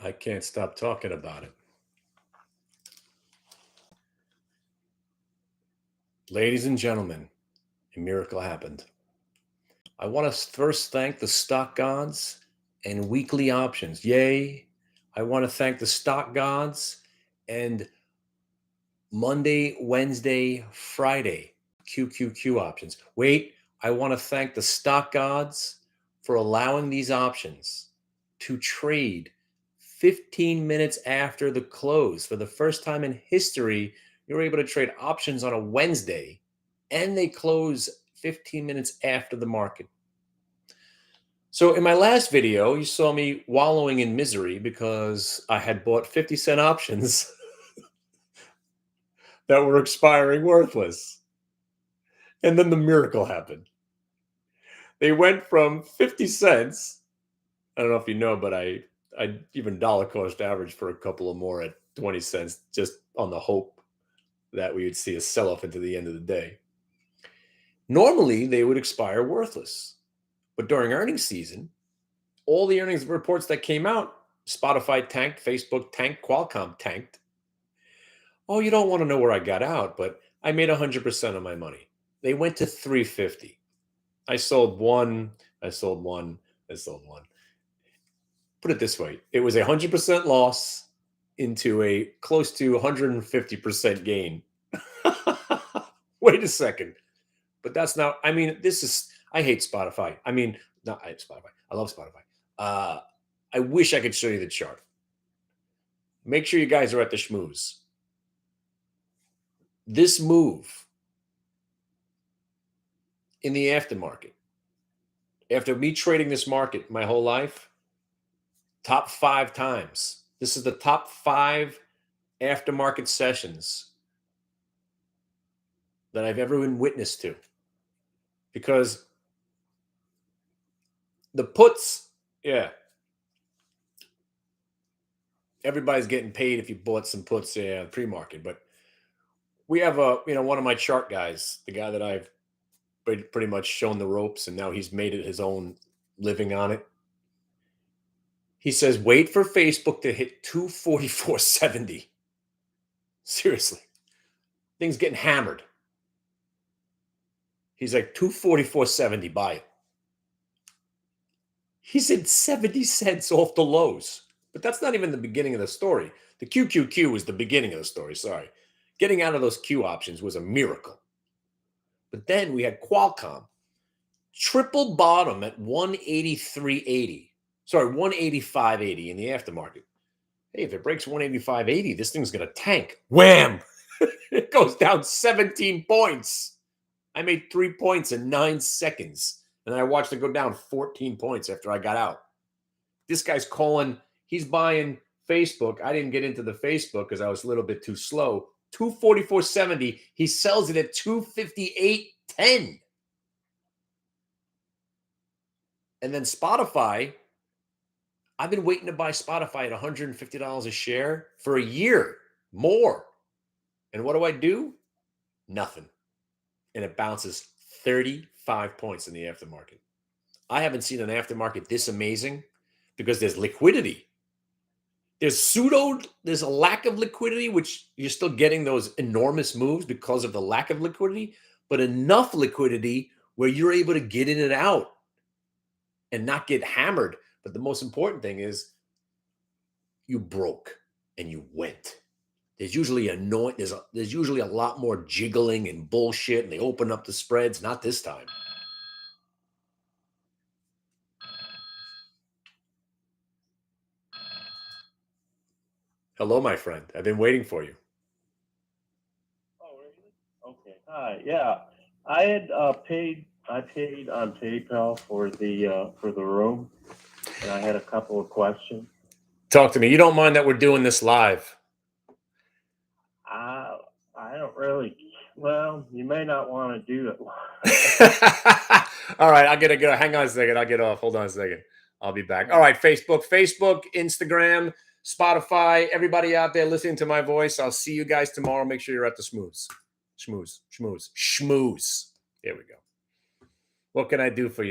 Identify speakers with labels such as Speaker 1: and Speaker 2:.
Speaker 1: I can't stop talking about it. Ladies and gentlemen, a miracle happened. I want to first thank the stock gods and weekly options. Yay. I want to thank the stock gods and Monday, Wednesday, Friday QQQ options. Wait, I want to thank the stock gods for allowing these options to trade 15 minutes after the close. For the first time in history, you're able to trade options on a Wednesday and they close 15 minutes after the market. So in my last video, you saw me wallowing in misery because I had bought 50-cent options that were expiring worthless. And then the miracle happened. They went from 50 cents. I don't know if you know, but I even dollar cost average for a couple of more at 20 cents just on the hope that we would see a sell-off into the end of the day. Normally, they would expire worthless. But during earnings season, all the earnings reports that came out, Spotify tanked, Facebook tanked, Qualcomm tanked. Oh, you don't want to know where I got out, but I made 100% of my money. They went to 350. I sold one. I sold one. I sold one. Put it this way. It was a 100% loss into a close to 150% gain. Wait a second. But that's not, I mean, I hate Spotify. I mean, not I hate Spotify. I love Spotify. I wish I could show you the chart. Make sure you guys are at the schmooze. This move in the aftermarket, after me trading this market my whole life, top 5 times. This is the top 5 aftermarket sessions that I've ever been witness to. Because the puts, yeah, everybody's getting paid if you bought some puts pre-market. But we have one of my chart guys, the guy that I've pretty much shown the ropes, and now he's made it his own living on it. He says, wait for Facebook to hit 244.70. Seriously. Thing's getting hammered. He's like, 244.70, buy it. He's in 70 cents off the lows. But that's not even the beginning of the story. The QQQ was the beginning of the story, sorry. Getting out of those Q options was a miracle. But then we had Qualcomm. Triple bottom at 183.80. Sorry, 185.80 in the aftermarket. Hey, if it breaks 185.80, this thing's going to tank. Wham! It goes down 17 points. I made 3 points in 9 seconds. And I watched it go down 14 points after I got out. This guy's calling, he's buying Facebook. I didn't get into the Facebook because I was a little bit too slow. 244.70. He sells it at 258.10. And then Spotify, I've been waiting to buy Spotify at $150 a share for a year, more. And what do? Nothing. And it bounces 35 points in the aftermarket. I haven't seen an aftermarket this amazing because there's liquidity. There's a lack of liquidity, which you're still getting those enormous moves because of the lack of liquidity, but enough liquidity where you're able to get in and out and not get hammered. But the most important thing is you broke and you went. There's usually there's usually a lot more jiggling and bullshit, and they open up the spreads. Not this time. Hello, my friend. I've been waiting for you.
Speaker 2: Oh, really? Okay. Hi. Yeah, I had paid. I paid on PayPal for the room, and I had a couple of questions.
Speaker 1: Talk to me. You don't mind that we're doing this live?
Speaker 2: I don't really. Well, you may not want to do it.
Speaker 1: All right, I gotta go. Hang on a second. I'll get off. Hold on a second. I'll be back. All right, Facebook, Instagram, Spotify, everybody out there listening to my voice. I'll see you guys tomorrow. Make sure you're at the schmooze. Schmooze. Here we go. What can I do for you?